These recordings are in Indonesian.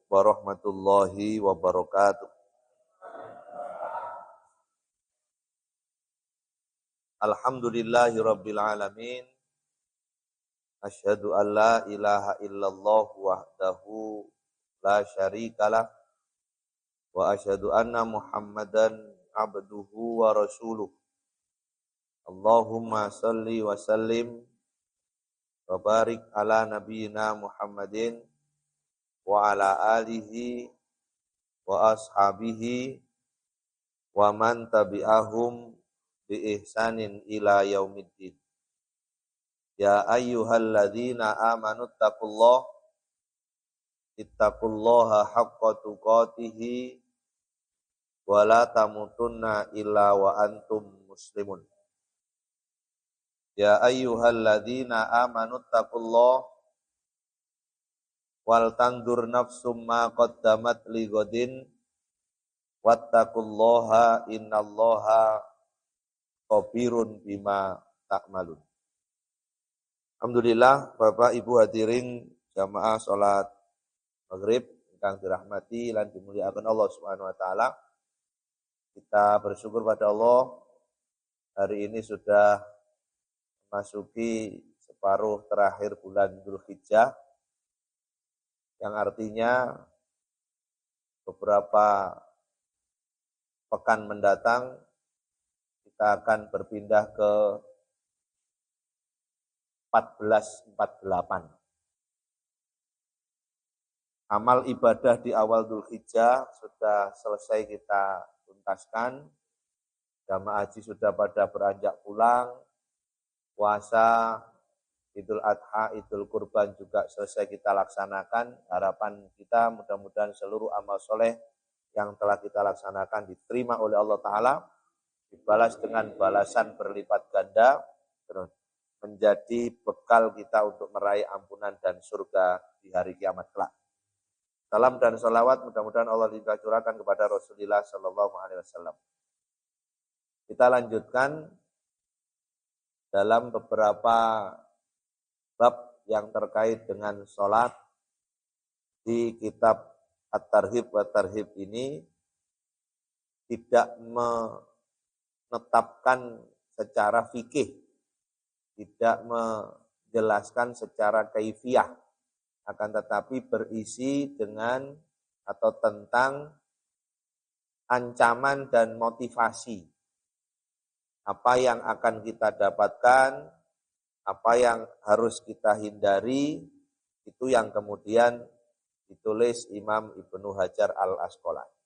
warahmatullahi wabarakatuh. Alhamdulillahi rabbil alamin. Asyhadu an la ilaha illallah wahdahu la syarikalah wa asyhadu anna Muhammadan abduhu wa rasuluh. Allahumma salli wa sallim wa barik ala nabiyyina Muhammadin wa ala alihi wa ashabihi wa man tabi'ahum bi ihsanin ila yaumiddin. Ya ayyuhalladzina amanu ittaqullaha haqqa tuqatih wa la tamutunna illa wa antum muslimun. Ya ayyuhalladzina amanu wal tandur nafsum ma qaddamat lighadin wattaqullaha innallaha khabirun bima ta'malun. Alhamdulillah, Bapak Ibu hadirin jamaah salat maghrib ingkang dirahmati lan dimuliakan Allah Subhanahu wa taala. Kita bersyukur pada Allah hari ini sudah memasuki separuh terakhir bulan Dzulhijjah, yang artinya beberapa pekan mendatang kita akan berpindah ke 1448. Amal ibadah di awal Dzulhijjah sudah selesai kita tuntaskan. Jamaah haji sudah pada beranjak pulang. Puasa Idul Adha, Idul Kurban juga selesai kita laksanakan. Harapan kita mudah-mudahan seluruh amal soleh yang telah kita laksanakan diterima oleh Allah Ta'ala, dibalas dengan balasan berlipat ganda, menjadi bekal kita untuk meraih ampunan dan surga di hari kiamat kelak. Salam dan salawat mudah-mudahan Allah curahkan kepada Rasulullah Sallallahu Alaihi Wasallam. Kita lanjutkan dalam beberapa bab yang terkait dengan sholat di kitab At-Tarhib wa Tarhib ini tidak menetapkan secara fikih, tidak menjelaskan secara kaifiyah, akan tetapi berisi dengan atau tentang ancaman dan motivasi. Apa yang akan kita dapatkan, apa yang harus kita hindari, itu yang kemudian ditulis Imam Ibnu Hajar Al-Asqalani.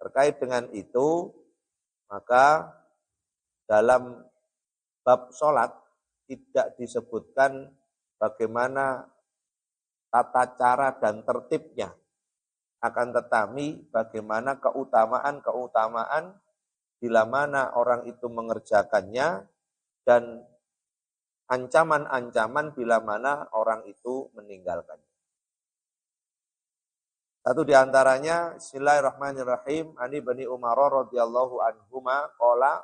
Terkait dengan itu, maka dalam bab sholat tidak disebutkan bagaimana tata cara dan tertibnya, akan tetapi bagaimana keutamaan bila mana orang itu mengerjakannya dan ancaman-ancaman bila mana orang itu meninggalkannya. Satu di antaranya, Bismillahirrahmanirrahim, Ani Bani Umar radhiyallahu anhuma qala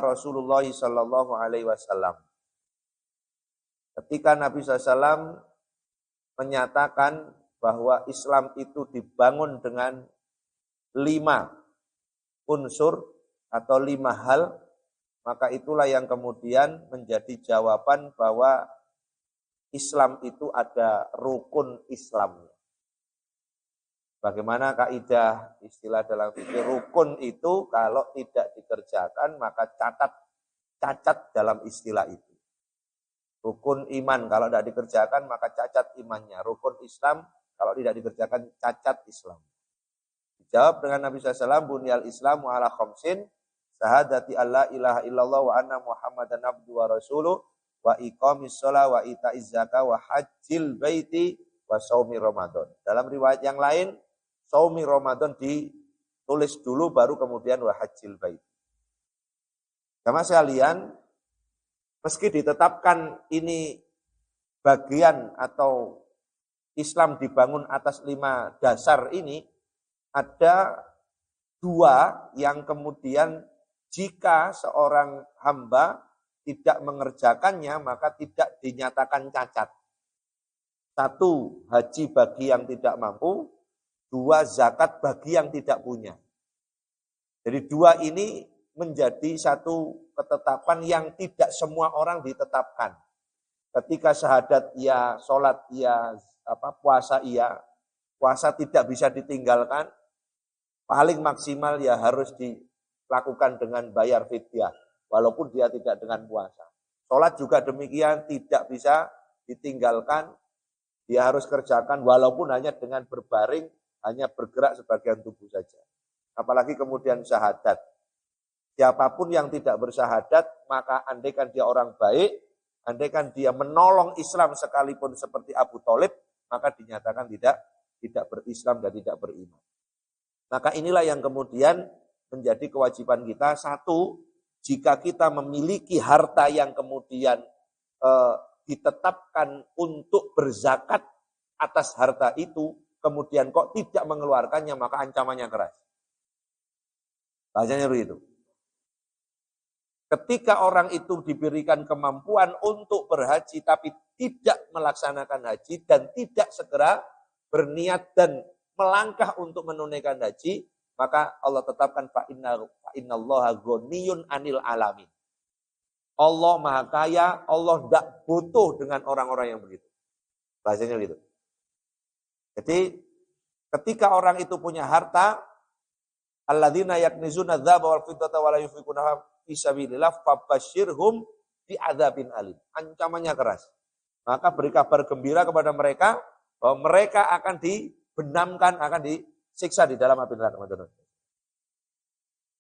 Rasulullah sallallahu alaihi wasallam. Ketika Nabi SAW menyatakan bahwa Islam itu dibangun dengan 5 unsur atau 5 hal, maka itulah yang kemudian menjadi jawaban bahwa Islam itu ada rukun Islamnya. Bagaimana kaidah istilah dalam fikih, rukun itu kalau tidak dikerjakan maka cacat dalam istilah itu. Rukun iman kalau tidak dikerjakan maka cacat imannya. Rukun Islam kalau tidak dikerjakan cacat Islam. Dijawab dengan Nabi SAW, bunyal Islamu ala khamsin, syahadati alla ilaha illallah wa anna Muhammadan abduhu wa rasuluh, wa iqamis shalah wa ita'iz zakah wa hajjil baiti wa shaumi Ramadan. Dalam riwayat yang lain, shaumi Ramadan ditulis dulu baru kemudian wa hajjil baiti. Jamaah sekalian, meski ditetapkan ini bagian atau Islam dibangun atas 5 dasar ini, ada 2 yang kemudian jika seorang hamba tidak mengerjakannya maka tidak dinyatakan cacat. Satu, haji bagi yang tidak mampu. Dua, zakat bagi yang tidak punya. Jadi dua ini menjadi satu ketetapan yang tidak semua orang ditetapkan. Ketika syahadat iya, sholat iya, puasa iya, puasa tidak bisa ditinggalkan, paling maksimal ya harus dilakukan dengan bayar fidyah, walaupun dia tidak dengan puasa. Sholat juga demikian, tidak bisa ditinggalkan, dia harus kerjakan walaupun hanya dengan berbaring, hanya bergerak sebagian tubuh saja. Apalagi kemudian syahadat. Siapapun yang tidak bersyahadat, maka andaikan dia orang baik, andaikan dia menolong Islam sekalipun seperti Abu Thalib, maka dinyatakan tidak berislam dan tidak beriman. Maka inilah yang kemudian menjadi kewajiban kita. Satu, jika kita memiliki harta yang kemudian ditetapkan untuk berzakat atas harta itu, kemudian kok tidak mengeluarkannya, maka ancamannya keras. Bahasanya begitu. Ketika orang itu diberikan kemampuan untuk berhaji tapi tidak melaksanakan haji dan tidak segera berniat dan melangkah untuk menunaikan haji, maka Allah tetapkan fa innallaha ghaniyun 'anil alamin. Allah Maha Kaya, Allah tidak butuh dengan orang-orang yang begitu. Bahasanya begitu. Jadi ketika orang itu punya harta, alladzina yaknizuna dzahaba wal fiddata wa la yunfiquna fisabilillah fabasyirhum bi'adzabin alim. Ancamannya keras. Maka beri kabar gembira kepada mereka bahwa mereka akan dibenamkan, akan disiksa di dalam api neraka.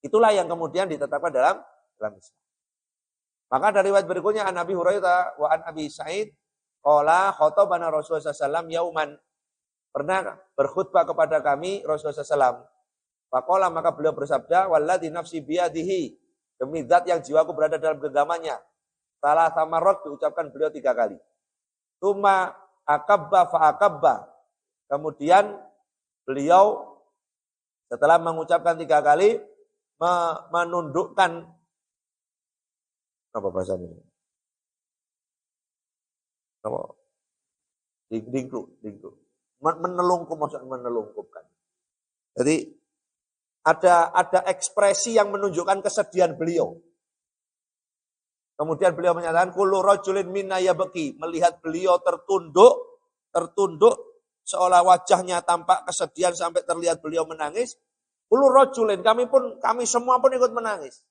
Itulah yang kemudian ditetapkan dalam Islam. Maka dari riwayat berikutnya an Abi Hurairah wa an Abi Sa'id qala khatabana Rasulullah sallallahu yauman. Pernah berkhutbah kepada kami Rasulullah sallallahu. Faqala, maka beliau bersabda, walladzi nafsi biyadihi, demi zat yang jiwaku berada dalam genggamannya. Salah samarot diucapkan beliau 3 kali. Tuma akabba fa'akabba. Kemudian beliau setelah mengucapkan 3 kali menundukkan, apa bahasa ini? Apa? Dingkluk. Menelungkup, maksudnya menelungkupkan. Jadi ada ekspresi yang menunjukkan kesedihan beliau. Kemudian beliau menyatakan kullu rajulin minna yabki, melihat beliau tertunduk seolah wajahnya tampak kesedihan sampai terlihat beliau menangis. Kullu rajulin, kami semua pun ikut menangis.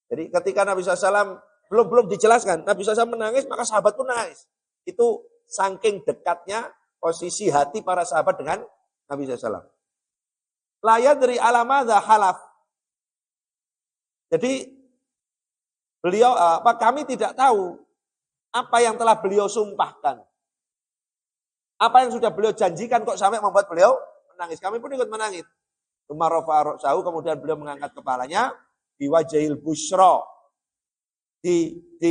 Jadi ketika Nabi SAW belum dijelaskan, Nabi SAW menangis, maka sahabat pun nangis. Itu saking dekatnya posisi hati para sahabat dengan Nabi SAW. La yadri ala madza halaf. Jadi kami tidak tahu apa yang telah beliau sumpahkan. Apa yang sudah beliau janjikan kok sampai membuat beliau menangis. Kami pun ikut menangis. Umar rafa'a ra'sahu, kemudian beliau mengangkat kepalanya di wajhil busra. Di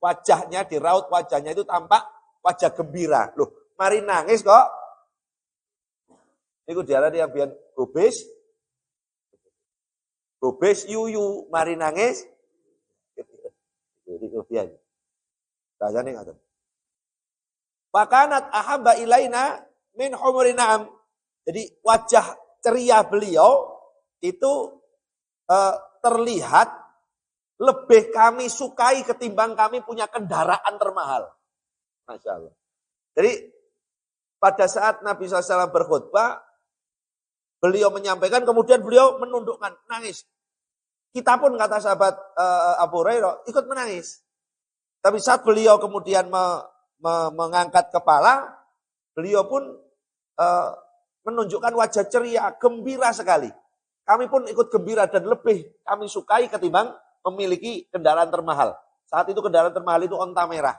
wajahnya, di raut wajahnya itu tampak wajah gembira. Loh, mari nangis kok. Ini diarah yang biar gobes yuyu, mari nangis. Jadi kemudian bahasanya ngaten. Fakanat ahabba ilaina min humuri na'am. Jadi wajah ceria beliau itu terlihat lebih kami sukai ketimbang kami punya kendaraan termahal. Masya Allah. Jadi pada saat Nabi SAW berkhutbah, beliau menyampaikan, kemudian beliau menundukkan, nangis. Kita pun kata sahabat Abu Hurairah ikut menangis. Tapi saat beliau kemudian mengangkat kepala, beliau pun menunjukkan wajah ceria, gembira sekali. Kami pun ikut gembira dan lebih kami sukai ketimbang memiliki kendaraan termahal. Saat itu kendaraan termahal itu onta merah.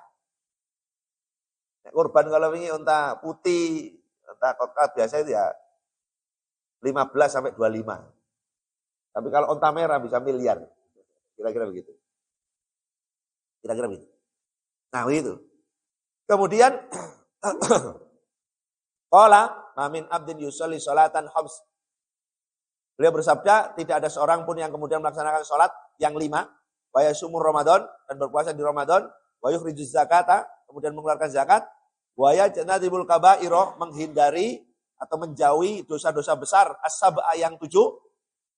Kurban kalau ini onta putih, onta kokat biasa itu ya 15 sampai 25. Tapi kalau onta merah bisa miliar. Kira-kira begitu. Kira-kira begitu. Nah begitu. Kemudian qala ma min abdin yusalli sholatan khams. Beliau bersabda, tidak ada seorang pun yang kemudian melaksanakan sholat yang 5, wa yasumur Ramadan, dan berpuasa di Ramadan, wa yukhriju zakata, kemudian mengeluarkan zakat, Wa yajtanibul kaba'ira, menghindari atau menjauhi dosa-dosa besar, as-sab'a yang 7,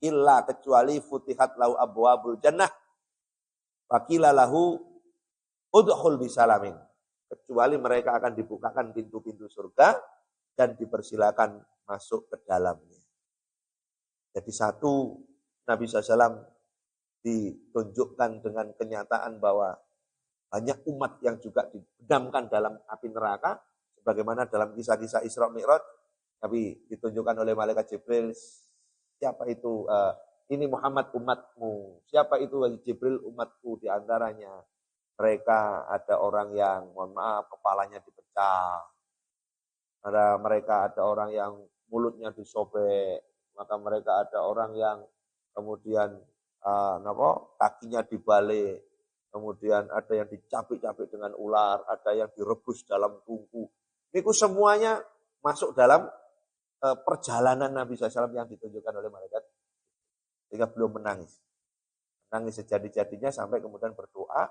illa kecuali futihat lahu abwabul jannah. Faqila lahu udkhul bisalamin. Kecuali mereka akan dibukakan pintu-pintu surga dan dipersilakan masuk ke dalamnya. Jadi satu, Nabi SAW ditunjukkan dengan kenyataan bahwa banyak umat yang juga dibedamkan dalam api neraka. Sebagaimana dalam kisah-kisah Isra Mi'raj, Nabi ditunjukkan oleh malaikat Jibril, siapa itu? Ini Muhammad umatmu. Siapa itu Jibril? Umatku. Di antaranya mereka ada orang yang, mohon maaf, kepalanya dipecah. Mereka ada orang yang mulutnya disobek. Maka mereka ada orang yang kemudian kakinya dibalik. Kemudian ada yang dicapik-capik dengan ular. Ada yang direbus dalam tungku. Itu semuanya masuk dalam perjalanan Nabi SAW yang ditunjukkan oleh malaikat. Sehingga belum menangis. Menangis sejadi-jadinya sampai kemudian berdoa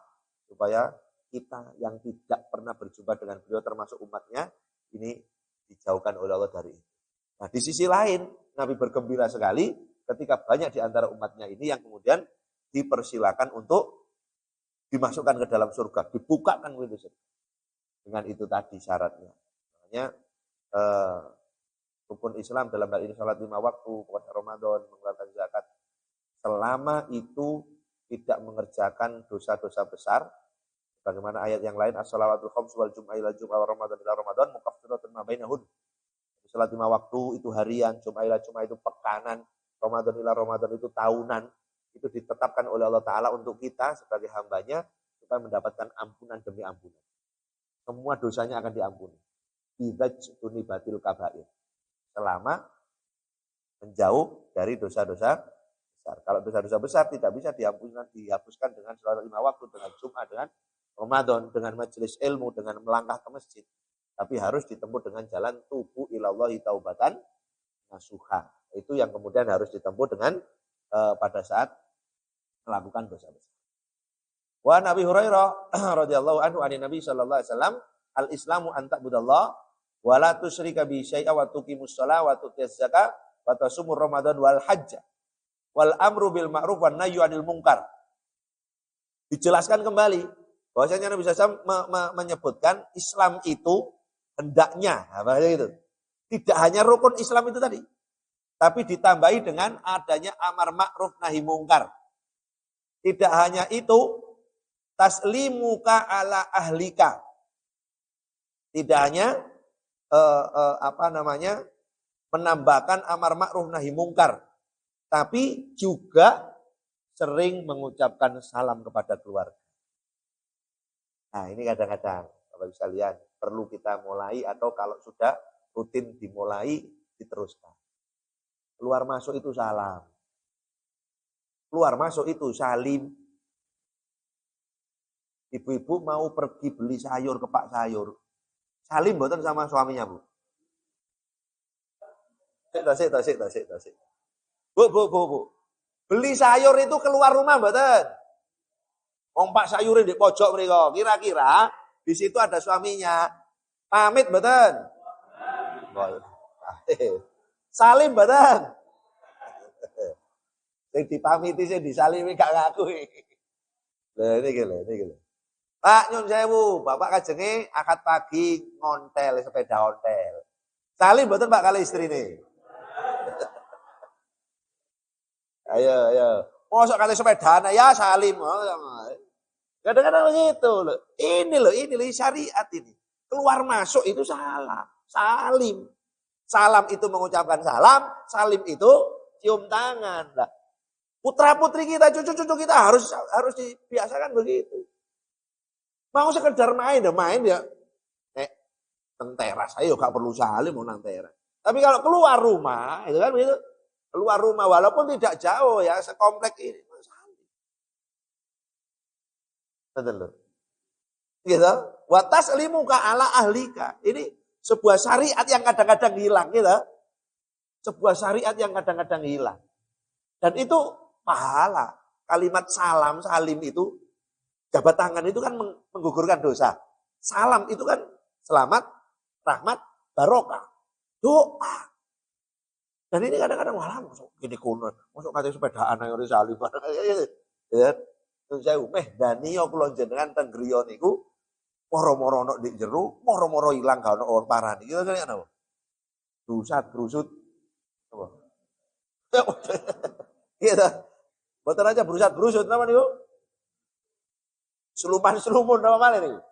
supaya kita yang tidak pernah berjumpa dengan beliau termasuk umatnya ini dijauhkan oleh Allah dari itu. Nah di sisi lain Nabi bergembira sekali ketika banyak di antara umatnya ini yang kemudian dipersilakan untuk dimasukkan ke dalam surga, dibukakan pintu surga. Dengan itu tadi syaratnya. Makanya rukun Islam dalam hal ini salat 5 waktu, puasa Ramadan, mengeluarkan zakat. Selama itu tidak mengerjakan dosa-dosa besar, bagaimana ayat yang lain, as-salawatul khams wal jum'ah ila jum'ah wa ramadan ila ramadan mukaffiratun ma bainahun. Salat 5 waktu itu harian, jum'ah ila jum'ah itu pekanan, ramadan ila ramadan itu tahunan. Itu ditetapkan oleh Allah Ta'ala untuk kita sebagai hambanya supaya mendapatkan ampunan demi ampunan. Semua dosanya akan diampuni. Bidzatuni batil kabair. Selama menjauh dari dosa-dosa besar. Kalau dosa-dosa besar tidak bisa dihapuskan dengan salat 5 waktu, dengan Jumat, dengan Ramadan, dengan majelis ilmu, dengan melangkah ke masjid. Tapi harus ditempuh dengan jalan tubu ilallahi taubatan nasuha. Itu yang kemudian harus ditempuh dengan pada saat melakukan dosa besar. Wa Nabi Hurairah radhiyallahu anhu an Nabi sallallahu alaihi wasallam, al-islamu an ta'budallah wa la tusyrika bi syai'a wa tuqimus shalah wa tu'tiyaz zakah wa tasumur ramadan wal hajj wal amru bil ma'ruf wan nahyu 'anil munkar. Dijelaskan kembali bahwasanya Nabi SAW menyebutkan Islam itu hendaknya apa itu. Tidak hanya rukun Islam itu tadi, tapi ditambahi dengan adanya amar ma'ruf nahi mungkar. Tidak hanya itu, taslimuka ala ahlika. Tidak hanya menambahkan amar ma'ruf nahi mungkar, tapi juga sering mengucapkan salam kepada keluarga. Nah, ini kadang-kadang Bapak bisa lihat perlu kita mulai atau kalau sudah rutin dimulai diteruskan. Keluar masuk itu salam. Keluar masuk itu salim. Ibu-ibu mau pergi beli sayur ke Pak Sayur. Salim mboten sama suaminya, Bu? Tasik. Bu. Beli sayur itu keluar rumah mboten? Wong Pak Sayure di pojok mriko. Kira-kira di situ ada suaminya. Pamit mboten? Salim mboten? Sing dipamiti sing disalimi gak ngaku. Lha niki lho. Pak nyun sewu, Bapak kajenge akad pagi ngontel sepeda ontel. Salim mboten Pak kali istrine? Ayo. Mosok kali sepedaan ya salim. Kadang-kadang begitu loh. Ini loh syariat ini. Keluar masuk itu salam. Salim. Salam itu mengucapkan salam, salim itu cium tangan. Nah, putra-putri kita, cucu-cucu kita harus dibiasakan begitu. Mau sekedar main ya. Nang teras, ayo gak perlu salim mau nang teras. Tapi kalau keluar rumah, itu kan begitu. Keluar rumah walaupun tidak jauh ya, sekomplek ini. Betul loh. Gitu. Wa taslimuka ala ahlika. Ini sebuah syariat yang kadang-kadang hilang gitu. Sebuah syariat yang kadang-kadang hilang. Dan itu pahala. Kalimat salam, salim itu, jabat tangan itu kan menggugurkan dosa. Salam itu kan selamat, rahmat, barokah. Doa. Dan ini kadang-kadang malah masuk gini kuno, masuk kata sepedaan yang ora salim. Ya, saya dani yo kula jenengan teng griya niku moro-moro ana ndek jero, moro-moro ilang gak ono wong parani. Kira kira napa? Brusut. Apa? Iya. Mboten aja brusut napa niku? Seluman-selumun napa malih niku?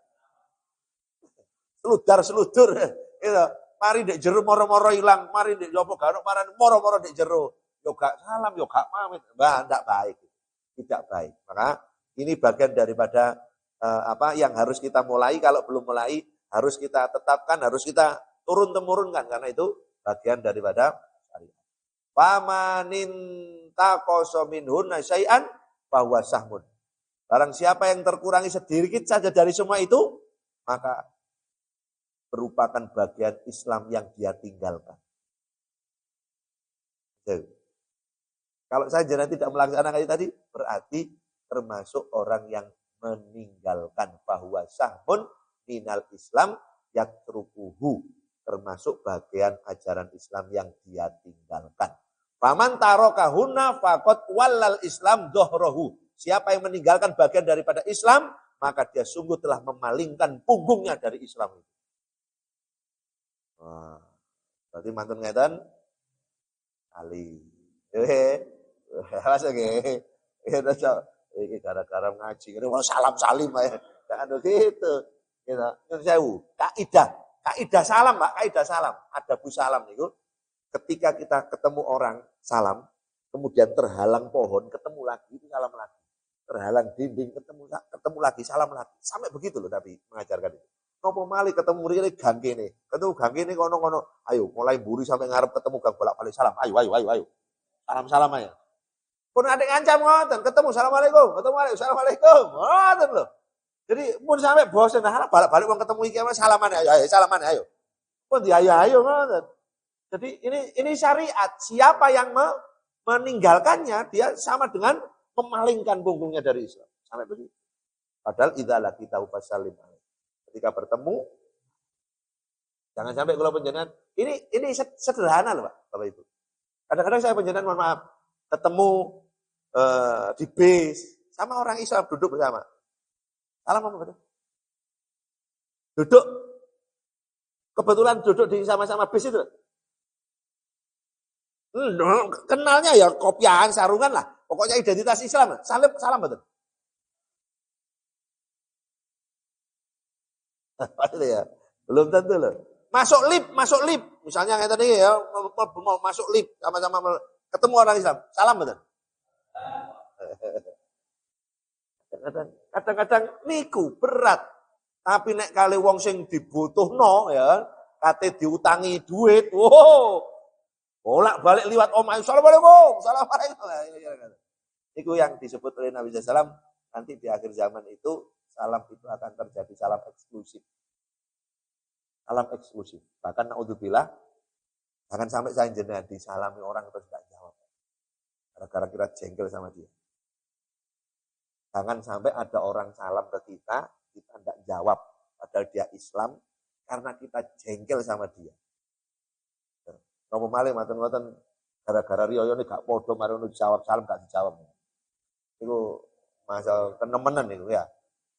Seludur. Gitu. Mari ndek jero moro-moro ilang, mari ndek jopo gak ono parani, moro-moro ndek jero. Yo gak salam, yo gak pamit. Mbah, ndak baik. Tidak baik. Maka ini bagian daripada yang harus kita mulai. Kalau belum mulai, harus kita tetapkan, harus kita turun-temurunkan. Karena itu bagian daripada syariat. Famanin taqasa minhunna syai'an fahuwa sahmun. Barang siapa yang terkurangi sedikit saja dari semua itu, maka merupakan bagian Islam yang dia tinggalkan. Jadi, kalau saja tidak melaksanakan itu tadi, berarti termasuk orang yang meninggalkan bahwa sahmun minal Islam yatrukuhu, termasuk bagian ajaran Islam yang dia tinggalkan. Faman tarokahunna faqad wallal Islam dohrohu. Siapa yang meninggalkan bagian daripada Islam, maka dia sungguh telah memalingkan punggungnya dari Islam itu. Wah, berarti mantun ngeten ali. Masuk nggih. Iki gara-gara ngaji ngene salam salim ae. Kan gitu. Gitu. Nyun sewu. Kaidah salam, Pak, kaidah salam. Ada bu salam niku. Ketika kita ketemu orang salam, kemudian terhalang pohon, ketemu lagi itu salam lagi. Terhalang dinding, ketemu lagi, salam lagi. Sampai begitu loh Nabi mengajarkan itu. Nopo malih ketemu mriki gang kene. Ketemu gang kene kono-kono. Ayo mulai mburi sampai ngarep ketemu gang bolak-balik salam. Ayo. Salam-salam aja. Pun ada ngancam ngoten, ketemu assalamualaikum, assalamualaikum. Ngoten lho. Jadi pun sampai bosen nah balik-balik wong ketemu iki salaman ayo. Pun ayo ngoten. Jadi ini syariat. Siapa yang meninggalkannya dia sama dengan memalingkan punggungnya dari Islam. Sampai begitu. Padahal idza laqita fasallim. Ketika bertemu jangan sampai kalau penjenengan ini sederhana loh Pak, Bapak Ibu. Kadang-kadang saya penjenengan mohon maaf ketemu di bis sama orang Islam duduk bersama. Salam apa betul? Duduk. Kebetulan duduk di sama-sama bis itu. Kenalnya ya kopiahan sarungan lah. Pokoknya identitas Islam. Salam betul. Ya. Belum tentu loh. Masuk lift. Misalnya kayak tadi ya, mau masuk lift sama-sama ketemu orang Islam. Salam betul. Kadang-kadang niku berat. Tapi nek kali wong sing dibutuhno ya, kate diutangi duit. Wow. Bolak-balik liwat omah. Assalamualaikum. Itu yang disebut oleh Nabi SAW. Nanti di akhir zaman itu salam itu akan terjadi salam eksklusif. Salam eksklusif. Bahkan naudzubillah, jangan sampai saya jenengan disalami orang terus enggak jawab. Gara-gara kita jengkel sama dia. Jangan sampai ada orang salam ke kita enggak jawab. Padahal dia Islam, karena kita jengkel sama dia. Nopo malih maten-maten gara-gara riyo ini gak podo mari dijawab salam gak dijawab. Itu masalah kenemenan itu ya.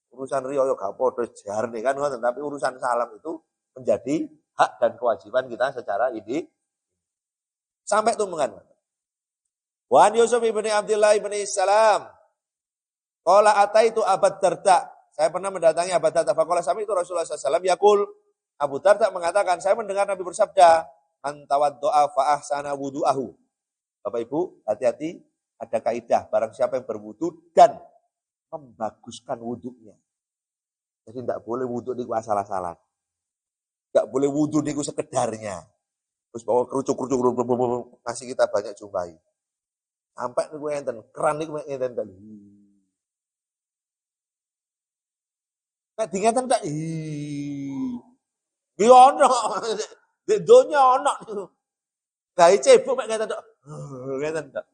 Urusan riyo gak podo jarne kan ngoten, tapi urusan salam itu menjadi hak dan kewajiban kita secara ini. Sampai tumbengan. Wa an Yusuf ibn Abdullah ibn Salam. Qala ataitu Abu Darda. Saya pernah mendatangi Abu Darda. Faqala sami itu Rasulullah SAW yaqul. Abu Darda mengatakan, saya mendengar Nabi bersabda, man tawaddo'a fa ahsana wudu'ahu. Bapak Ibu, hati-hati, ada kaidah barang siapa yang berwudu dan membaguskan wudunya. Jadi tidak boleh wudu niku asal-asalan. Tidak boleh wudu niku sekedarnya. Terus bawa kerucuk-kerucuk ngasih kita banyak jumpai. Sampai niku enten, keran niku enten tadi. Nek dingeten tak iki ono. Di dunia ono niku. Gawe cebok mek ngeten tok. Ngeten tok.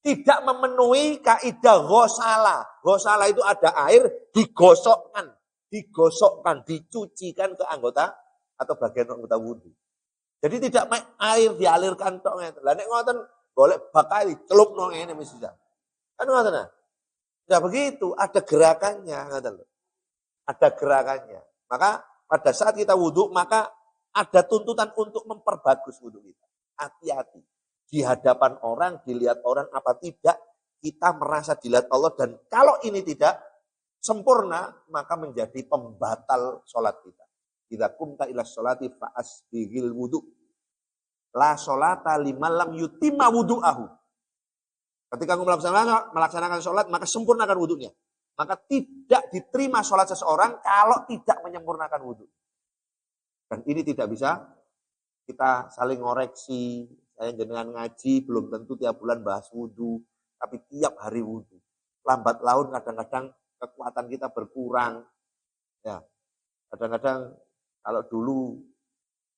Tidak memenuhi kaidah ghosala. Ghosala itu ada air digosokkan, dicucikan ke anggota atau bagian anggota wudu. Jadi tidak air dialirkan tok ngeten. Lah nek ngoten golek bakai celupno ngene mesti bisa. Kan ngoten nah. Enggak begitu, ada gerakannya ngoten lho. Ada gerakannya. Maka pada saat kita wudu maka ada tuntutan untuk memperbagus wudu kita. Hati-hati. Di hadapan orang, dilihat orang apa tidak, kita merasa dilihat Allah dan kalau ini tidak sempurna maka menjadi pembatal sholat kita. Idza kumta ila sholati fa'asbihil wudu. La sholata liman lam yutimma wudu'ahu. Ketika kamu melaksanakan sholat, maka sempurnakan wudunya. Maka tidak diterima sholat seseorang kalau tidak menyempurnakan wudu. Dan ini tidak bisa kita saling ngoreksi. Saya jenengan ngaji, belum tentu tiap bulan bahas wudu. Tapi tiap hari wudu. Lambat laun kadang-kadang kekuatan kita berkurang. Ya, kadang-kadang kalau dulu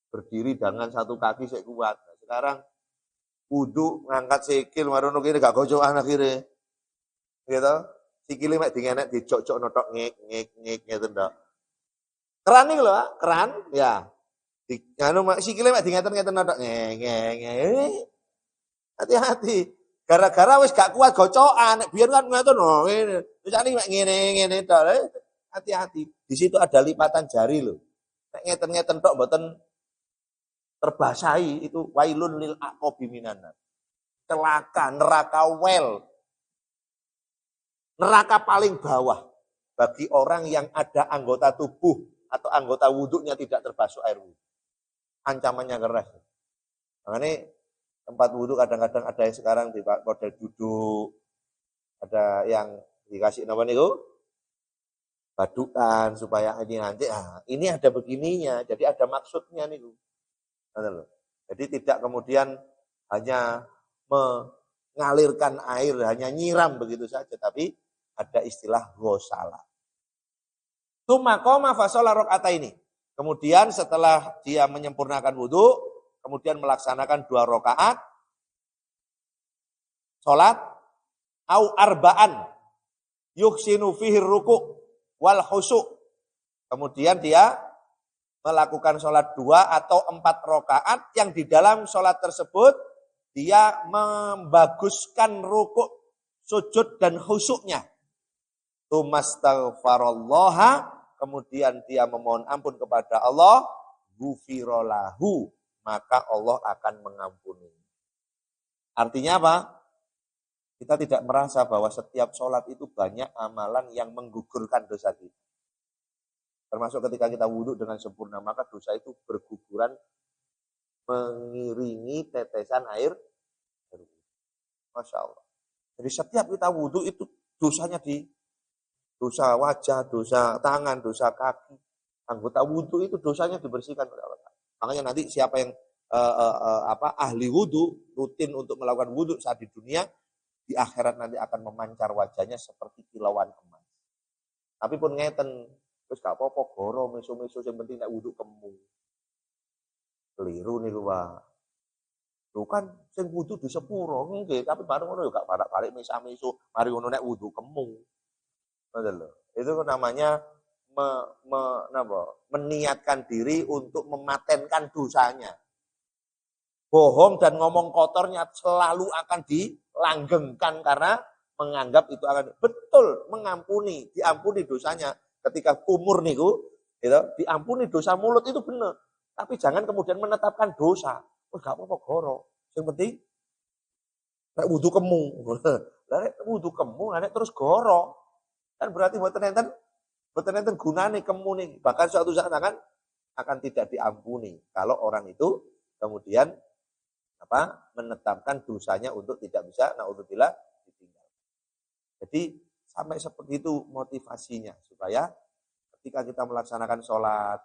berdiri dengan satu kaki saya kuat. Nah, sekarang wudu ngangkat sikil marono kene gak gocokan akhire. Gitu. Sikile mek dingenek dijok-jok notok ngek ngeten tok. Keran iki lho, Pak, keran ya. Sikile mek dingeten-ngeten notok ngek. Hati-hati. Gara-gara wis gak kuat gocokan, nek biyen kan ngoten lho, ngene. Wis sakniki mek ngene tok. Hati-hati. Di situ ada lipatan jari lho. Nek ngeten-ngeten tok mboten terbasahi itu wailun lil aqabi minan nar. Celaka, neraka wel. Neraka paling bawah bagi orang yang ada anggota tubuh atau anggota wudhunya tidak terbasuh air wudhu. Ancamannya keras. Makanya tempat wudhu kadang-kadang ada yang sekarang di model duduk, ada yang dikasih nama itu badukan supaya ini nanti ini ada begininya, jadi ada maksudnya nih. Jadi tidak kemudian hanya mengalirkan air, hanya nyiram begitu saja, tapi ada istilah ghosala. Tsumma qoma fa shala raka'ataini. Kemudian setelah dia menyempurnakan wudu, kemudian melaksanakan 2 rakaat salat au arba'an yuhsinu fihi ruku' wal khusyu'. Kemudian dia melakukan sholat 2 atau 4 rakaat yang di dalam sholat tersebut dia membaguskan rukuk, sujud dan khusyuknya. Tumastaghfarallaha, kemudian dia memohon ampun kepada Allah, ghufiralahu, maka Allah akan mengampuni. Artinya apa? Kita tidak merasa bahwa setiap sholat itu banyak amalan yang menggugurkan dosa kita. Termasuk ketika kita wudhu dengan sempurna, maka dosa itu berguguran mengiringi tetesan air. Masya Allah. Jadi setiap kita wudhu itu dosanya dosa wajah, dosa tangan, dosa kaki. Anggota wudhu itu dosanya dibersihkan oleh Allah. Makanya nanti siapa yang ahli wudhu, rutin untuk melakukan wudhu saat di dunia, di akhirat nanti akan memancar wajahnya seperti kilauan emas. Tapi pun ngeten, terus gak apa-apa goro, meso-meso, yang penting nek wudhu kemu. Keliru nih Pak. Lu kan sing wudhu di sepuro, nggih, tapi bareng ngono yo gak balik meso-meso, mari ngono nek wudhu kemu. Itu namanya meniatkan diri untuk mematenkan dosanya. Bohong dan ngomong kotornya selalu akan dilanggengkan karena menganggap itu akan betul mengampuni, diampuni dosanya. Ketika kumur niku, gitu, diampuni dosa mulut itu benar. Tapi jangan kemudian menetapkan dosa. Oh, gak apa-apa goro. Yang penting nek wudu kemu. Nek wudu kemu, nek terus goro. Kan berarti mboten enten gunane kemu nih. Bahkan suatu saat akan tidak diampuni kalau orang itu kemudian menetapkan dosanya untuk tidak bisa naudzubillah ditinggal. Jadi sampai seperti itu motivasinya supaya ketika kita melaksanakan sholat,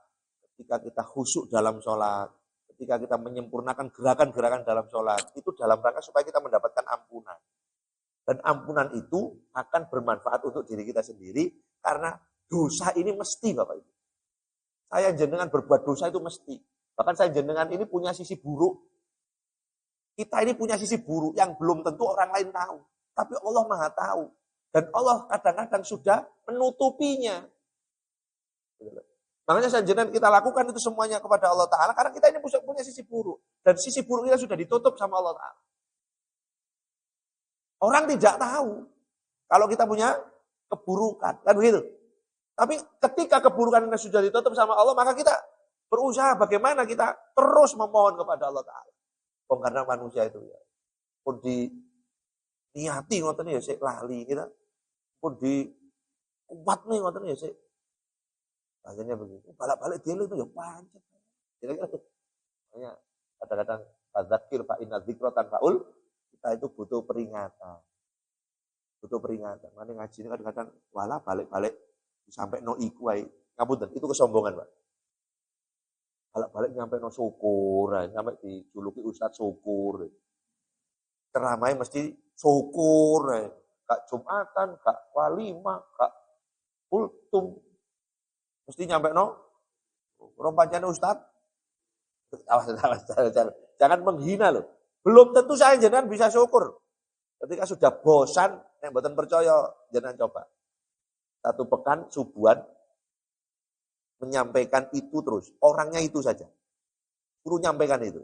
ketika kita khusyuk dalam sholat, ketika kita menyempurnakan gerakan-gerakan dalam sholat, itu dalam rangka supaya kita mendapatkan ampunan. Dan ampunan itu akan bermanfaat untuk diri kita sendiri karena dosa ini mesti Bapak Ibu. Saya jenengan berbuat dosa itu mesti. Bahkan saya jenengan ini punya sisi buruk. Kita ini punya sisi buruk yang belum tentu orang lain tahu. Tapi Allah Maha tahu. Dan Allah kadang-kadang sudah menutupinya. Makanya sanjenan kita lakukan itu semuanya kepada Allah Ta'ala, karena kita ini punya sisi buruk. Dan sisi buruk kita sudah ditutup sama Allah Ta'ala. Orang tidak tahu kalau kita punya keburukan, kan begitu. Tapi ketika keburukan ini sudah ditutup sama Allah, maka kita berusaha bagaimana kita terus memohon kepada Allah Ta'ala. Karena manusia itu ya, pun di niati ngoten ya sik lali kita, pun di kuat nih ngoten ya sik. Rasanya begitu. Balik-balik dia itu ya pancet. Kira-kira makanya kadang-kadang fadzakir fa inna dzikratan faul, kita itu butuh peringatan. Butuh peringatan. Mana ngaji ini kadang-kadang wala balik-balik sampai no iku wae. Ngapunten, itu kesombongan, Pak. Balik-balik nyampe no syukur, sampai dijuluki Ustaz syukur. Ceramahnya mesti syukur, gak Jumatan, gak walimah, gak kultum. Mesti nyampe no, rompanya Ustaz. Jangan menghina loh. Belum tentu saya jangan bisa syukur. Ketika sudah bosan, yang mboten percaya, jangan coba. Satu pekan subuhan menyampaikan itu terus, orangnya itu saja. Suruh nyampaikan itu.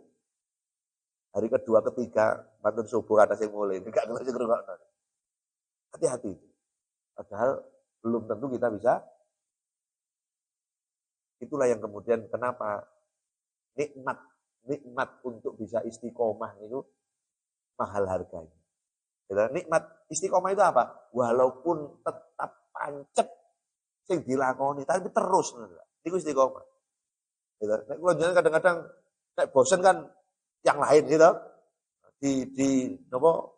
Hari kedua, ketiga, pantun subuh atas yang mulai. Enggak ngerti ngrungokno. Hati-hati. Padahal belum tentu kita bisa. Itulah yang kemudian kenapa nikmat untuk bisa istiqomah itu mahal harganya. Nikmat istiqomah itu apa? Walaupun tetap pancet sing dilakoni, tapi terus. Itu istiqomah. Nek kula jenengan kadang-kadang nek bosen kan yang lain gitu. Di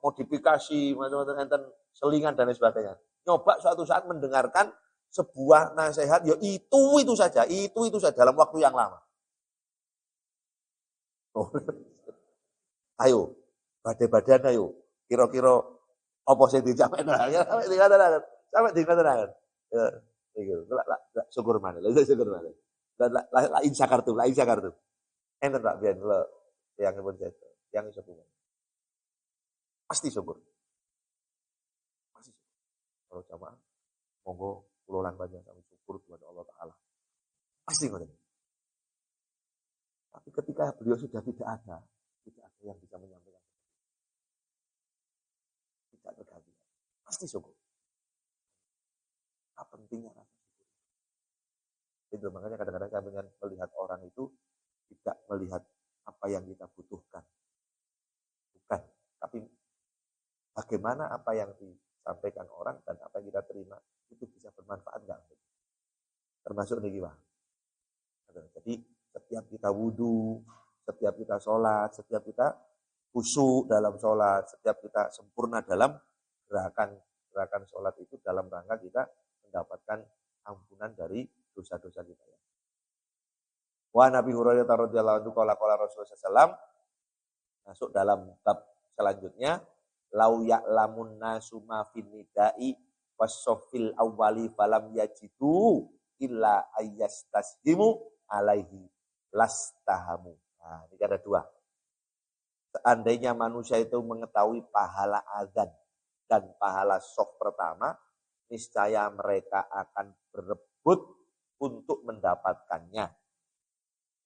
modifikasi macam-macam enten selingan dan lain sebagainya. Nyoba suatu saat mendengarkan sebuah nasihat, ya itu saja dalam waktu yang lama. Ayo, badai-badan ayo. Kira-kira apa sing dicapai sampai dikatakan. Ya, iku. Syukur maneh. Syukur maneh. La in sakartum. Enten Pak biyen kula yang pun sedo, yang iso punya. Pasti syukur. Pasti syukur. Kalau jamaah monggo kula lan panjenengan sami syukur kepada Allah Taala. Pasti ngoten. Tapi ketika beliau sudah tidak ada yang bisa menyampaikan. Tidak terganti. Pasti syukur. Apa pentingnya rasa syukur? Itu makanya kadang-kadang kami melihat orang itu tidak melihat apa yang kita butuhkan. Bukan, tapi bagaimana apa yang disampaikan orang dan apa yang kita terima itu bisa bermanfaat enggak? Termasuk niki, Pak. Jadi setiap kita wudu, setiap kita sholat, setiap kita khusyuk dalam sholat, setiap kita sempurna dalam gerakan sholat itu dalam rangka kita mendapatkan ampunan dari dosa-dosa kita. Wa Nabi Hurairah radhiyallahu anhu qala Rasulullah sallallahu masuk dalam bab selanjutnya, lau ya'lamun nasu ma fin nida'i wasoffil awwali falam yajidu illa ayyastashimu alaihi lastahamu. Nah, ini ada dua. Seandainya manusia itu mengetahui pahala azan dan pahala soft pertama, niscaya mereka akan berebut untuk mendapatkannya.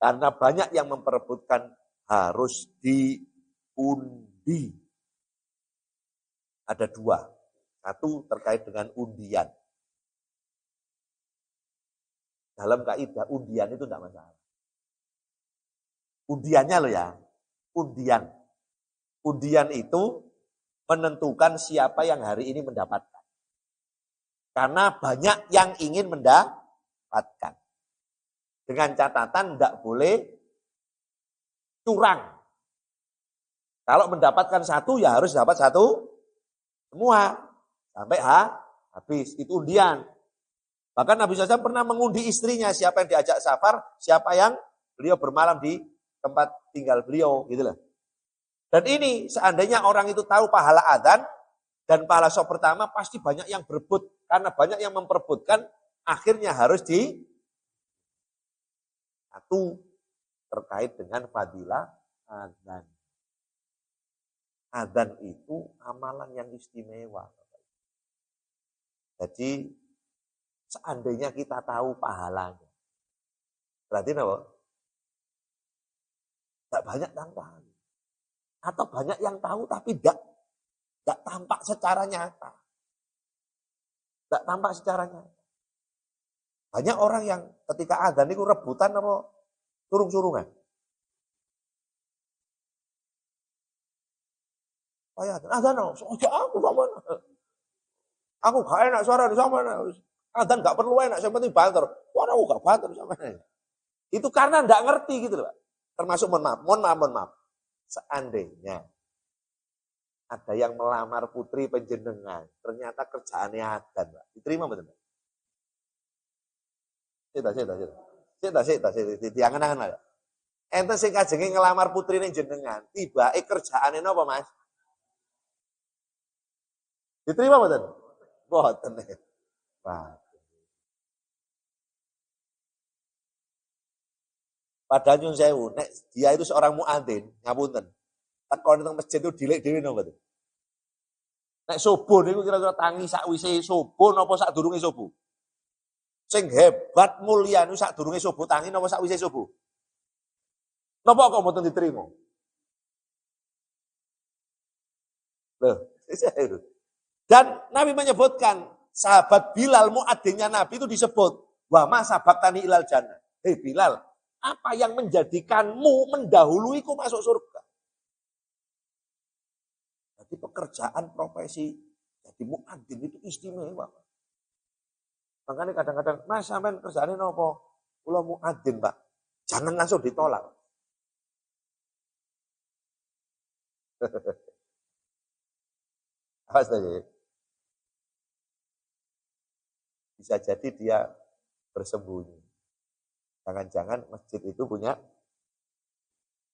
Karena banyak yang memperebutkan harus diundi. Ada dua. Satu terkait dengan undian. Dalam kaidah undian itu tidak masalah. Undiannya loh ya. Undian. Undian itu menentukan siapa yang hari ini mendapatkan. Karena banyak yang ingin mendapatkan. Dengan catatan tidak boleh curang. Kalau mendapatkan satu ya harus dapat satu semua. Sampai habis. Itu undian. Bahkan Nabi SAW pernah mengundi istrinya siapa yang diajak safar, siapa yang beliau bermalam di tempat tinggal beliau. Gitu loh. Dan ini seandainya orang itu tahu pahala adzan dan pahala soft pertama pasti banyak yang berebut. Karena banyak yang memperebutkan akhirnya harus satu terkait dengan fadilah adzan. Adzan itu amalan yang istimewa. Jadi seandainya kita tahu pahalanya, Berarti apa? Tidak banyak yang tahu. Atau banyak yang tahu tapi tidak tampak secara nyata. Tidak tampak secara nyata. Banyak orang yang ketika adzan itu rebutan apa surung-surungan. Kayak adzan, aku sama. Aku gak enak suara di sama. Adzan gak perlu enak, yang penting banter. Suara aku gak banter sama. Itu karena tidak ngerti gitu loh. Termasuk mohon maaf. Seandainya ada yang melamar putri penjenengan, ternyata kerjaannya adzan, Pak. Diterima betul? Sita. Diangen-angen. Ente sing kajenge ngelamar putri ning jenengan, tibake kerjaane napa, Mas? Diterima mboten? Mboten. Wah. Padahal nyun sewu, nek dia itu seorang muadzin, ngapunten. Tekon nang masjid itu dilek dhewe napa mboten? Nek subuh niku kira-kira tangi sakwise subuh napa sadurunge subuh? Sing hebat mulia niku sadurunge subuh tangi napa sakwise subuh? Napa kok mboten diterima? Loh, dan Nabi menyebutkan sahabat Bilal muadzinnya Nabi itu disebut wa ma sabaqtani ilal jannah. Hei Bilal, apa yang menjadikanmu mendahuluiku masuk surga? Jadi pekerjaan profesi jadi muadzin itu istimewa. Makanya kadang-kadang, Mas sampean kerjaane napa? Kula muadzin, Pak. Jangan langsung ditolak. Astaga. Bisa jadi dia bersembunyi. Jangan-jangan masjid itu punya,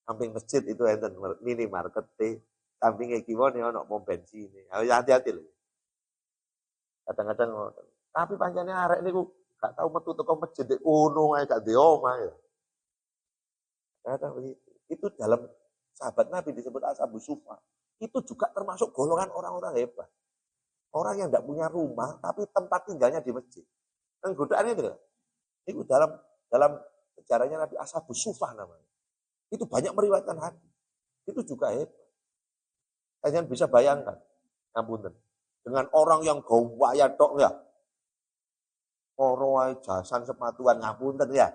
samping masjid itu enten minimarket, sampingnya kiwon ya ono pom bensin. Hati-hati loh. Kadang-kadang, tapi pancene arek niku gak tahu metu teko masjid kono ae gak ndek omah ya. Kadang begitu. Itu dalam sahabat Nabi disebut ashabus sufa. Itu juga termasuk golongan orang-orang hebat. Orang yang tidak punya rumah, tapi tempat tinggalnya di masjid. Kan godaannya itu. Itu dalam sejarahnya Nabi ashabus sufah namanya. Itu banyak meriwayatkan hadis. Itu juga hebat. Kalian bisa bayangkan, ngapunten, dengan orang yang gawaya tok ya. Orang jasan sepatuan ngapunten ya.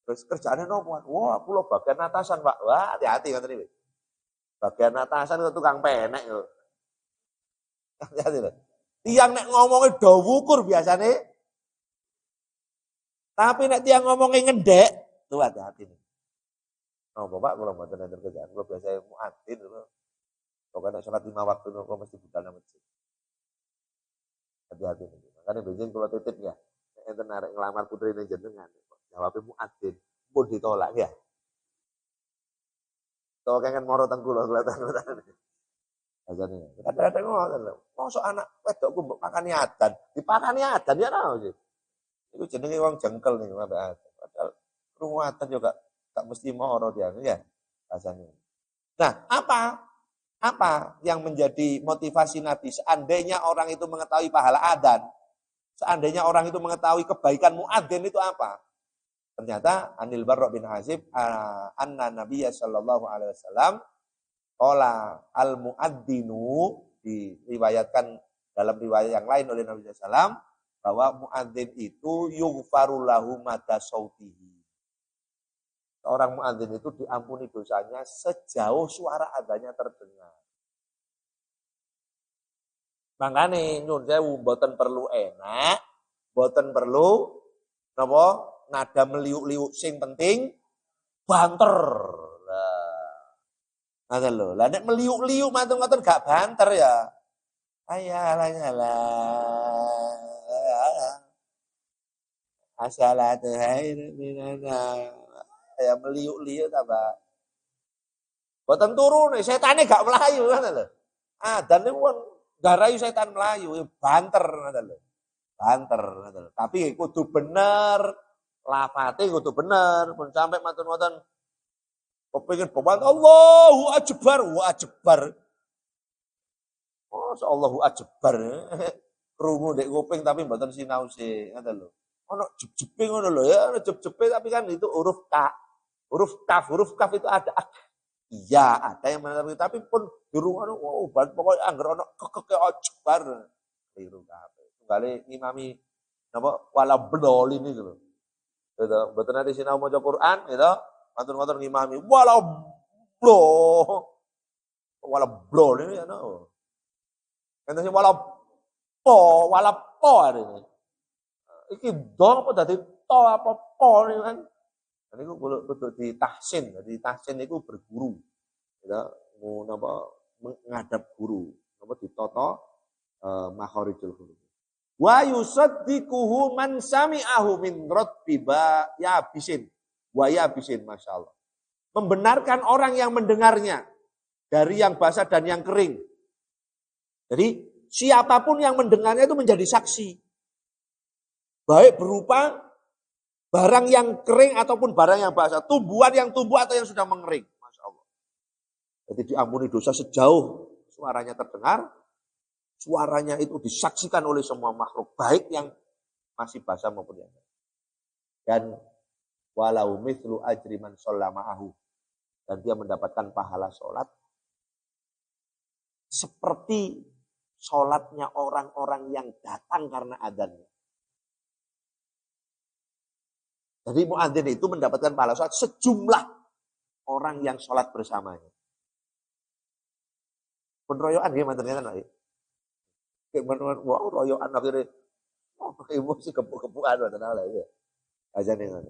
Terus kerjaannya nopo? Wah, aku lo bagian atasan, Pak. Wah, hati-hati kan ini. Bagian atasan itu tukang penek lho. Hati-hati lho. Tiang nek ngomongnya dawukur biasanya. Tapi nek tiang ngomongnya ngendek, tuh hati-hati nih. Oh, Bapak kalau mau tenan kerjaan, kalau biasa muadzin lho. Pokoknya sholat 5 waktu kok mesti budal nang masjid. Hati-hati nih. Makanya bensin kalau titip ya, enten arek ngelamar putri ning jenengan. Jawabnya muadzin, pun ditolak ya. Kalau kangen moro tengku lho kelihatan. Ajane. Kadang-kadang ngoten lho. Mosok anak wedokku mbok pakani adan, dipakani adan ya ora sih. Iku jenenge wong jengkel nih mbak adan. Padahal krungu adan juga tak mesti moro dia ya rasanya. Nah, apa yang menjadi motivasi Nabi seandainya orang itu mengetahui pahala adan? Seandainya orang itu mengetahui kebaikan muadzin itu apa? Ternyata Anil Barra bin Azib anna Nabiyya sallallahu alaihi wasallam qala al muadzinu, diriwayatkan dalam riwayat yang lain oleh Nabi sallallahu alaihi wasallam bahwa muadzin itu yughfaru lahu mada sautihi. Seorang muadzin itu diampuni dosanya sejauh suara adanya terdengar. Makanya nyun sewu mboten perlu enak, mboten perlu napa nada meliuk-liuk, sing penting banter. Lah ngoten lho. Lah nek meliuk-liuk matur-matur gak banter ya. Assalatu khairum minan ya meliuk-liuk ta, Pak. Mboten turu nek setane gak melayu ngoten lho. Adzan niku garai setan melayu, banter ngoten lho. Banter ngoten lho. Tapi kudu bener. Lafate kudu bener, pun sampai matur-matur kepengin beban Allahu Akbar, wa akbar. Oh, Allahu Akbar. Krungu ndek kuping tapi mboten sinau sih, ngoten lho. ono jep-jepe ngono lho ya, ono jep-jepe tapi kan itu huruf K. Huruf kaf itu ada. Iya, ada yang menerima tapi pun dirungono wow, pokoknya anggar ono kekeke bar. Keliru kabeh. Tunggale ngimami napa wala blol ini gitu. Gitu. Mboten nanti sinau maca Quran gitu. Matur-matur ngimami wala blol. Wala blol ini ya no. Enten sing wala po ini. Iki do apa dadi to apa po ini kan. Dan itu kudu ditahsin. Jadi tahsin itu berguru. Ya, mau napa menghadap guru. Napa ditoto makharijul huruf. Wa yusaddiquhu man sami'ahu min radbi ya bisin. Wa ya bisin, masyaallah. Membenarkan orang yang mendengarnya dari yang basah dan yang kering. Jadi siapapun yang mendengarnya itu menjadi saksi. Baik berupa barang yang kering ataupun barang yang basah. Tumbuhan yang tumbuh atau yang sudah mengering. Masya Allah. Jadi diampuni dosa sejauh suaranya terdengar. Suaranya itu disaksikan oleh semua makhluk. Baik yang masih basah maupun yang kering. Dan walau mithlu ajri man sholla ma'ahu. Dan dia mendapatkan pahala sholat. Seperti sholatnya orang-orang yang datang karena adanya. Jadi muadzin itu mendapatkan pahala sholat sejumlah orang yang sholat bersamanya. Penroyokan gimana ternyata nih? Kayak wow royokan akhirnya, emosi kepu-kepuan macam lah itu. Aja nih.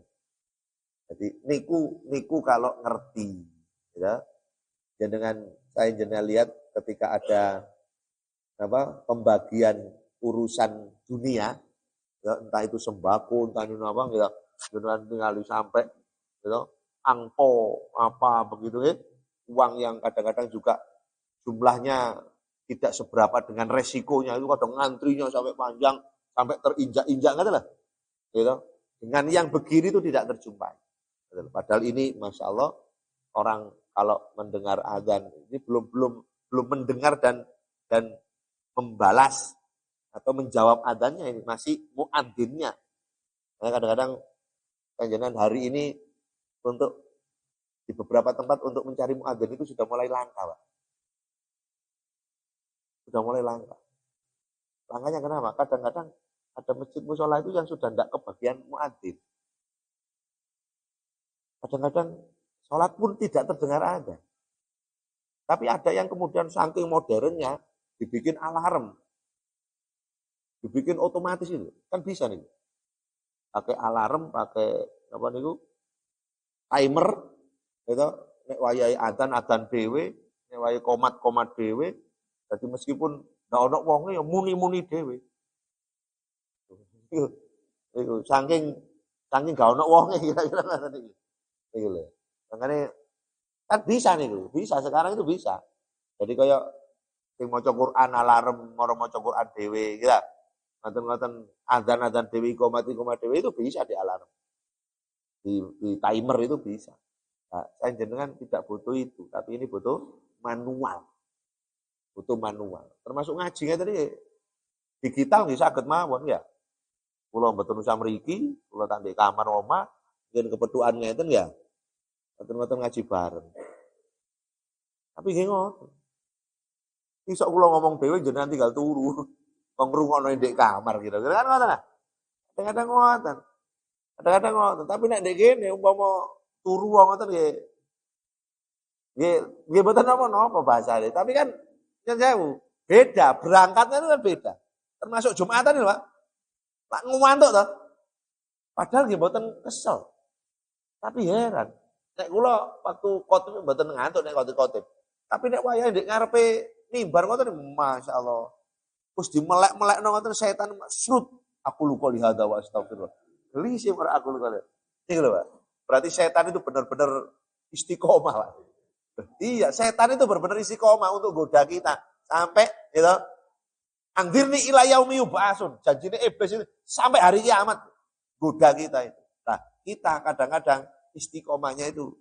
Jadi niku kalau ngerti, ya. Dan dengan saya jenengan lihat ketika ada pembagian urusan dunia, ya, entah itu sembako, entah itu apa, gitu. Dengan tinggal sampai gitu, angpo apa begitu ya, uang yang kadang-kadang juga jumlahnya tidak seberapa dengan resikonya, itu kadang ngantrinya sampai panjang, sampai terinjak-injak gitu lah, gitu. Dengan yang begini itu tidak terjumpai. Padahal ini masya Allah orang kalau mendengar azan ini belum mendengar dan membalas atau menjawab adzannya, ini masih muadzinnya. Nah, kadang-kadang kanjengan hari ini untuk di beberapa tempat untuk mencari muadzin itu sudah mulai langka, Pak. Sudah mulai langka. Langkanya kenapa? Kadang-kadang ada masjid musola itu yang sudah tidak kebagian muadzin. Kadang-kadang sholat pun tidak terdengar ada. Tapi ada yang kemudian saking modernnya dibikin alarm. Dibikin otomatis itu. Kan bisa nih. Pakai alarm, pakai apa niku? Timer, gitu. Nek wayahe adzan dhewe, nek wayahe komat dhewe. Jadi meskipun ndak ono wonge ya muni-muni dhewe. Iku saking gak ono wonge kira-kira ngoten iki. Iku lho. Makane kan bisa niku, bisa sekarang itu bisa. Jadi kayak sing maca Quran alarm, moro maca Quran dhewe, gitu. Ngoten-ngoten adzan dhewe komat dhewe itu bisa di alarm. Di timer itu bisa. Nah, saya jenengan tidak butuh itu, tapi ini butuh manual. Butuh manual. Termasuk ngajinya tadi digital nggih saged mawon ya. Kula mboten usah mriki, kula tak ndek kamar omah, yen kepetukan ngeten ya. Mboten ngaji bareng. Tapi nggih ngoten. Iso kula ngomong dhewe jenengan tinggal turu. Wong ngrungokno ndek kamar kira-kira kan ngoten nah. Kadang-kadang ngoten. Kadang-kadang ngoten, tapi nek ndek kene umpama turu ngoten nggih. Nggih mboten napa-napa bahasane, tapi kan nyun sewu, beda, berangkatnya itu kan beda. Termasuk Jumatan lho, Pak. Pak ngantuk to. Padahal nggih mboten kesel. Tapi heran, nek kula waktu khotib mboten ngantuk nek khotib. Tapi nek wayahe ndek ngarepe mimbar ngoten masyaallah. Terus dimelek-melekno ngoten setan srut. Aku lupa lihada wa astagfirullah. Geli sih ora aku lupa. Ini lho, Pak. Berarti setan itu benar-benar istiqomah, Pak. Iya, setan itu benar-benar istiqomah untuk goda kita. Sampai gitu. Andirni ila yaumi yub'atsun. Janjine iblis itu sampai hari kiamat goda kita itu. Nah, kita kadang-kadang istiqomahnya itu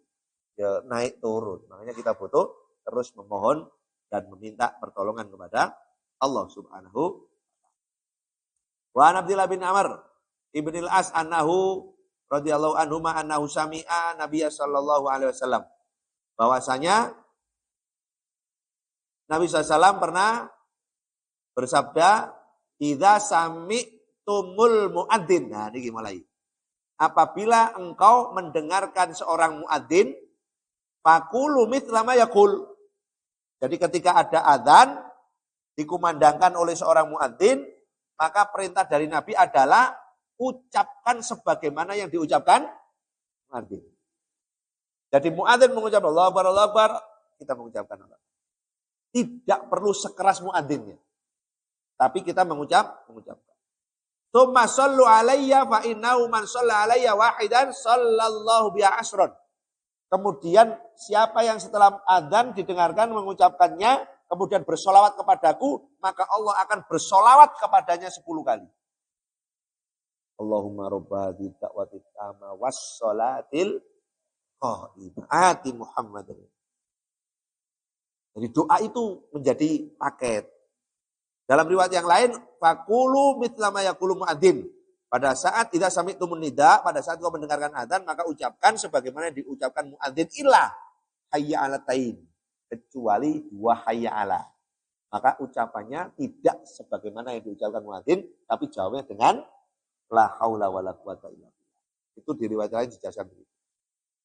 ya naik turun. Makanya kita butuh terus memohon dan meminta pertolongan kepada Allah Subhanahu wa Abdullah bin Amr Ibnil As annahu radhiyallahu anhu ma annahu sami'a Nabiya sallallahu alaihi wasallam. Bahwasanya Nabi SAW pernah bersabda, "Idza sami'tumul muadzin." Nah, ini mulai. Apabila engkau mendengarkan seorang muadzin, faqulu mithla ma yaqul. Jadi ketika ada azan dikumandangkan oleh seorang muadzin, maka perintah dari Nabi adalah ucapkan sebagaimana yang diucapkan muadzin. Jadi muadzin mengucap Allahu Akbar, Allahu Akbar, kita mengucapkan Allah. Tidak perlu sekeras muadzinnya. Tapi kita mengucapkan. Tsumma shallu alayya fa innahu man shalla alayya wahidan sallallahu biha asron. Kemudian siapa yang setelah adzan didengarkan mengucapkannya, kemudian bersolawat kepadaku, maka Allah akan bersolawat kepadanya 10 kali. Allahumma robba da'watit tama wassolatil qa'imah ati Muhammadin. Jadi doa itu menjadi paket. Dalam riwayat yang lain, faqulu mithla ma yaqulu muadzin. Pada saat tidak sami'tumun nida, pada saat kau mendengarkan adzan, maka ucapkan sebagaimana diucapkan muadzin illa hayya 'ala tain, kecuali 2 hayya 'ala. Maka ucapannya tidak sebagaimana yang diucapkan muadzin, tapi jawabnya dengan la haula wala quwata illa billah. Itu di riwayat lain dijelaskan begitu.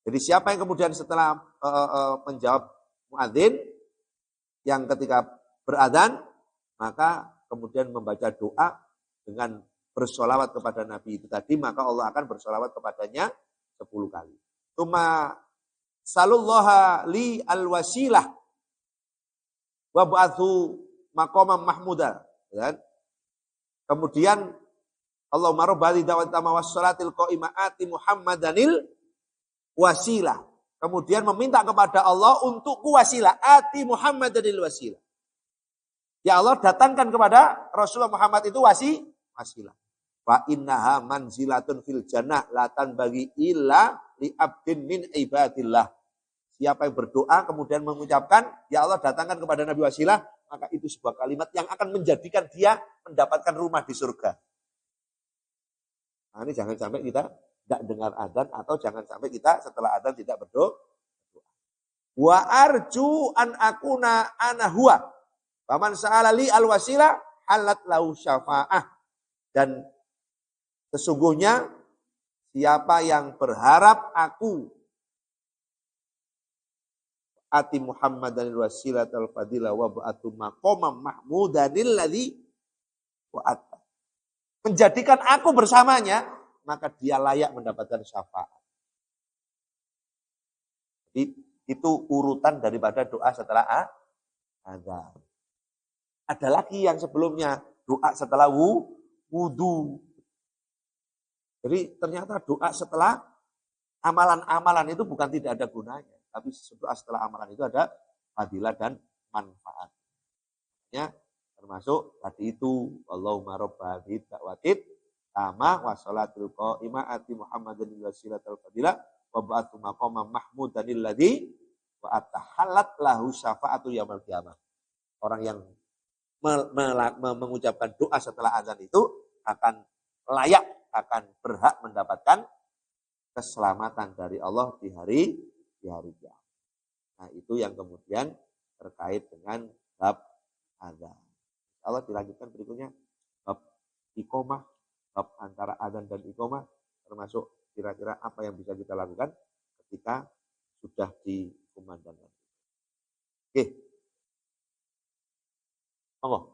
Jadi siapa yang kemudian setelah menjawab muadzin yang ketika beradzan, maka kemudian membaca doa dengan bersolawat kepada Nabi itu tadi, maka Allah akan bersolawat kepadanya 10 kali. Tuma salullaha li al-wasilah wa ba'athu maqamam mahmuda. Kemudian Allahumma rabbali da'wat tama wassalatil qa'imati Muhammadanil wasilah. Kemudian meminta kepada Allah untuk wasilah. Ati Muhammadanil wasilah. Ya Allah, datangkan kepada Rasulullah Muhammad itu wasilah. Wa innaha manzilatun fil jannah latan bagi illa li abdin min ibadillah. Siapa yang berdoa kemudian mengucapkan, ya Allah datangkan kepada Nabi wasilah, maka itu sebuah kalimat yang akan menjadikan dia mendapatkan rumah di surga. Nah, ini jangan sampai kita tidak dengar adzan, atau jangan sampai kita setelah adzan tidak berdoa. Wa arju an akuna ana huwa. Faman sa'ala li al-wasilah halat lahu syafa'ah. Dan sesungguhnya siapa yang berharap aku ati Muhammadanil wasilatal fadilah wa ba'atu maqamam mahmudanil ladzi wa'ata. Menjadikan aku bersamanya, maka dia layak mendapatkan syafaat. Jadi itu urutan daripada doa setelah adzan. Ada lagi yang sebelumnya, doa setelah wudu. Jadi ternyata doa setelah amalan-amalan itu bukan tidak ada gunanya. Tapi doa setelah amalan itu ada fadilah dan manfaat. Ya, termasuk tadi itu, Allahumma robba da'watit tama wa sholatil qa'imah ati Muhammadin wasilatal fadilah wa ba'athu maqamam mahmudanil ladzi wa atahallat lahu syafa'atu yaumil qiyamah. Orang yang mengucapkan doa setelah azan itu akan layak, akan berhak mendapatkan keselamatan dari Allah di hari kiamat. Nah, itu yang kemudian terkait dengan bab azan. Allah dilanjutkan berikutnya bab iqomah, bab antara azan dan iqomah, termasuk kira-kira apa yang bisa kita lakukan ketika sudah dikumandangkan. Oke. Monggo.